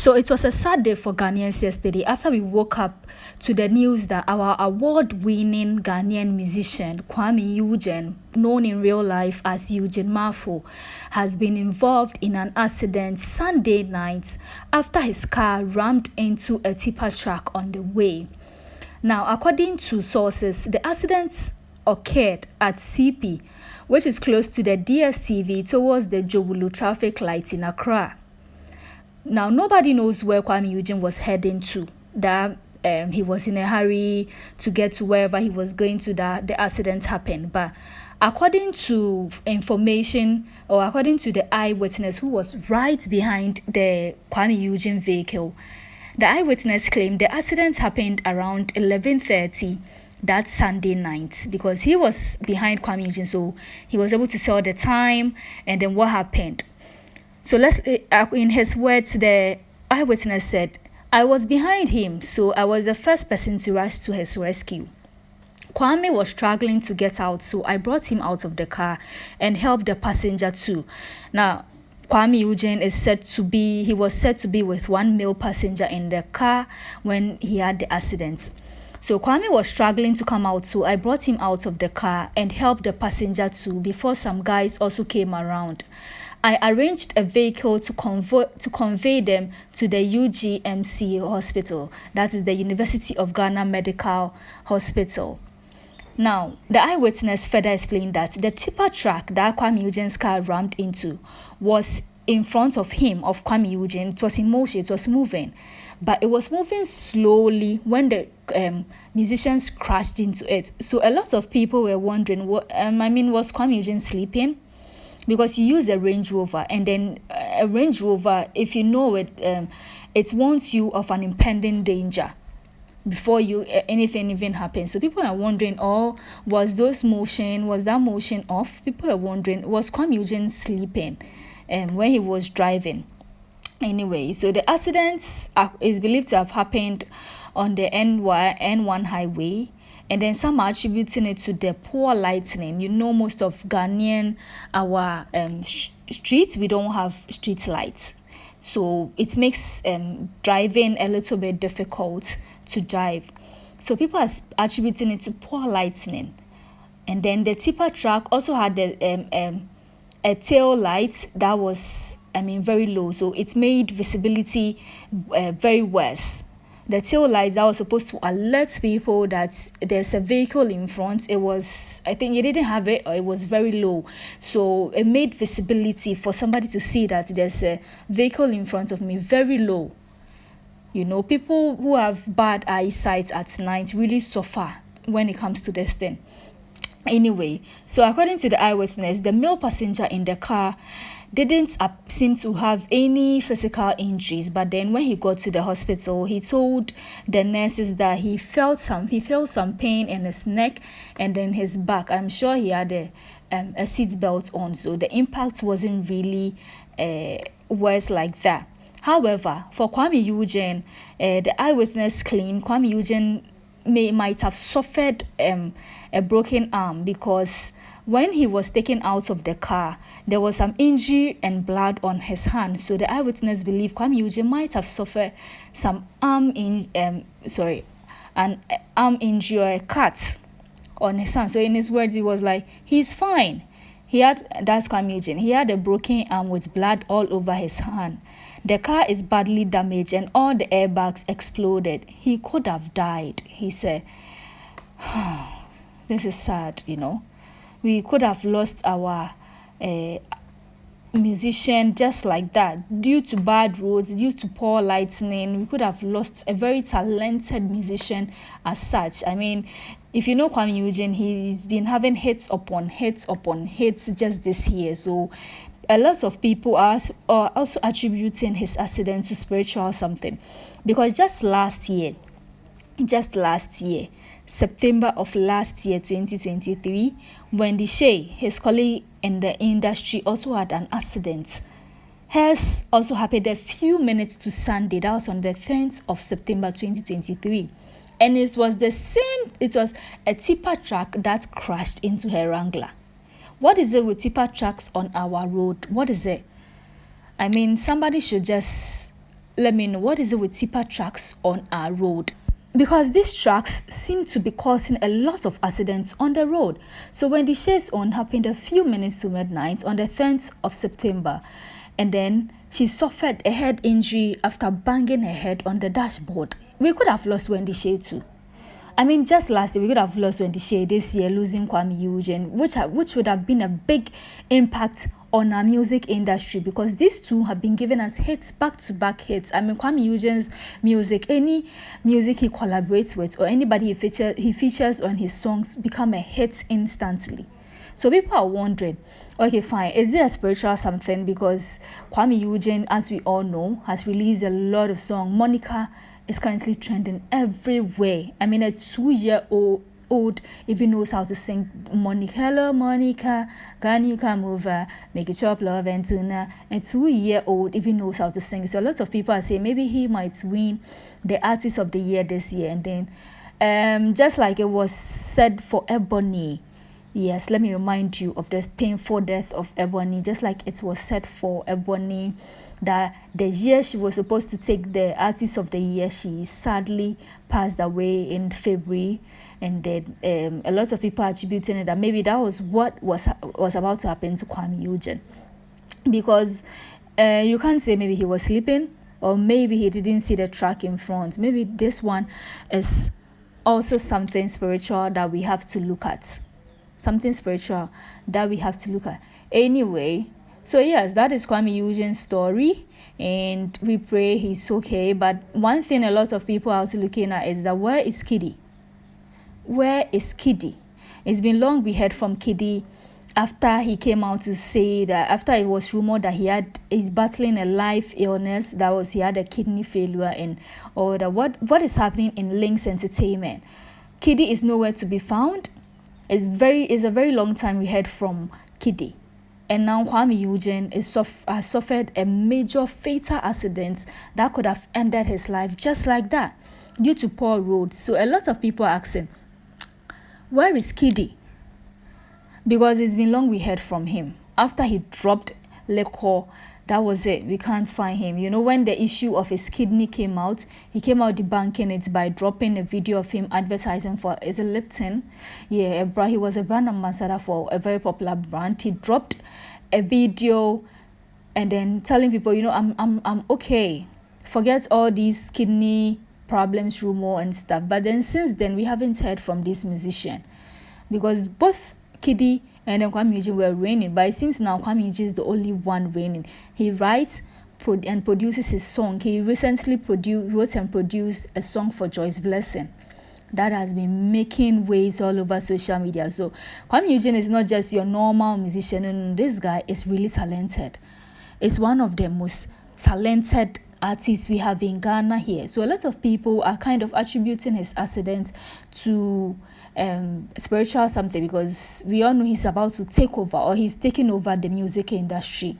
So it was a sad day for Ghanaians yesterday after we woke up to the news that our award-winning Ghanaian musician Kuami Eugene, known in real life as Eugene Mafo, has been involved in an accident Sunday night after his car rammed into a tipper truck on the way. Now, according to sources, the accident occurred at CP, which is close to the DSTV towards the Jowulu traffic light in Accra. Now, nobody knows where Kuami Eugene was heading to. That he was in a hurry to get to wherever he was going to that the accident happened. But according to information, or according to the eyewitness who was right behind the Kuami Eugene vehicle, the eyewitness claimed the accident happened around 11:30 that Sunday night, because he was behind Kuami Eugene, so he was able to tell the time and then what happened. So in his words, the eyewitness said, "I was behind him, so I was the first person to rush to his rescue. Kwame was struggling to get out, so I brought him out of the car and helped the passenger too." Now, Kuami Eugene was said to be with one male passenger in the car when he had the accident. So Kwame was struggling to come out, so I brought him out of the car and helped the passenger too before some guys also came around. I arranged a vehicle to convey them to the UGMC hospital, that is the University of Ghana Medical Hospital. Now, the eyewitness further explained that the tipper truck that Kuami Eugene's car rammed into was in front of him, of Kuami Eugene. It was in motion, it was moving, but it was moving slowly when the musicians crashed into it. So a lot of people were wondering, was Kuami Eugene sleeping? Because you use a Range Rover, and then a Range Rover, if you know it, it warns you of an impending danger before anything even happens. So people are wondering, was that motion off? People are wondering, was Kuami Eugene sleeping when he was driving? Anyway, so the accident is believed to have happened on the N1 highway. And then some are attributing it to the poor lighting. You know, most of Ghanaian, our streets, we don't have street lights. So it makes driving a little bit difficult to drive. So people are attributing it to poor lighting. And then the tipper truck also had a tail light that was, very low. So it made visibility very worse. The tail lights that was supposed to alert people that there's a vehicle in front, I think it didn't have it, or it was very low. So it made visibility for somebody to see that there's a vehicle in front of me very low. You know, people who have bad eyesight at night really suffer when it comes to this thing. Anyway, so according to the eyewitness, the male passenger in the car didn't seem to have any physical injuries, but then when he got to the hospital, he told the nurses that he felt some pain in his neck and then his back. I'm sure he had a seat belt on, so the impact wasn't really worse like that. However, for Kuami Eugene, the eyewitness claimed Kuami Eugene might have suffered a broken arm, because when he was taken out of the car, there was some injury and blood on his hand. So the eyewitness believed Kuami Eugene might have suffered some arm injury or a cut on his hand. So in his words, he was like, he's fine. That's Kuami Eugene. He had a broken arm with blood all over his hand. The car is badly damaged and all the airbags exploded. He could have died, he said. This is sad, you know. We could have lost our musician just like that due to bad roads, due to poor lighting. We could have lost a very talented musician as such. If you know Kuami Eugene, he's been having hits upon hits just this year. So a lot of people are also attributing his accident to spiritual something, because just last year, September of last year, 2023, when the Shay, his colleague in the industry, also had an accident. Hers also happened a few minutes to Sunday. That was on the 10th of September 2023. And it was a tipper truck that crashed into her Wrangler. What is it with tipper trucks on our road? What is it? Somebody should just let me know, what is it with tipper trucks on our road? Because these trucks seem to be causing a lot of accidents on the road. So when the chase on happened a few minutes to midnight on the 10th of September, and then she suffered a head injury after banging her head on the dashboard. We could have lost Wendy Shea too. I mean, just last year we could have lost Wendy Shea. This year losing Kuami Eugene, which would have been a big impact on our music industry, because these two have been giving us hits, back-to-back hits. I mean, Kuami Eugene's music, any music he collaborates with or anybody he features on his songs become a hit instantly. So people are wondering, okay, fine, is it a spiritual something? Because Kuami Eugene, as we all know, has released a lot of songs. Monica is currently trending everywhere. I mean, a 2-year-old even knows how to sing Monica. Hello, Monica, can you come over? Make it chop love and tuna. A 2-year-old even knows how to sing. So a lot of people are saying maybe he might win the Artist of the Year this year. And then, just like it was said for Ebony. Yes, let me remind you of this painful death of Ebony, just like it was said for Ebony that the year she was supposed to take the Artist of the Year, she sadly passed away in February. And then a lot of people are attributing it that maybe that was what was about to happen to Kuami Eugene. Because you can't say maybe he was sleeping or maybe he didn't see the track in front. Maybe this one is also something spiritual that we have to look at. Something spiritual that we have to look at. Anyway, so yes, that is Kuami Eugene's story, and we pray he's okay. But one thing a lot of people are also looking at is that where is Kiddy? Where is Kiddy? It's been long we heard from Kiddy after he came out to say that after it was rumored that he's battling a life illness, he had a kidney failure and all that. What is happening in Lynx Entertainment? Kiddy is nowhere to be found. It's a very long time we heard from Kiddy, and now Kuami Eugene has suffered a major fatal accident that could have ended his life just like that due to poor roads. So a lot of people are asking, where is Kiddy? Because it's been long we heard from him. After he dropped liquor, that was it. We can't find him. You know, when the issue of his kidney came out, he came out debunking it by dropping a video of him advertising for, is it Lipton? Yeah, he was a brand ambassador for a very popular brand. He dropped a video and then telling people, you know, I'm okay. Forget all these kidney problems, rumor and stuff. But then since then, we haven't heard from this musician, because both Kiddy and then Kuami Eugene were reigning, but it seems now Kuami Eugene is the only one reigning. He writes and produces his song. He recently wrote and produced a song for Joyce Blessing that has been making waves all over social media. So Kuami Eugene is not just your normal musician. And this guy is really talented. It's one of the most talented artists we have in Ghana here. So a lot of people are kind of attributing his accident to spiritual something, because we all know he's about to take over, or he's taking over the music industry.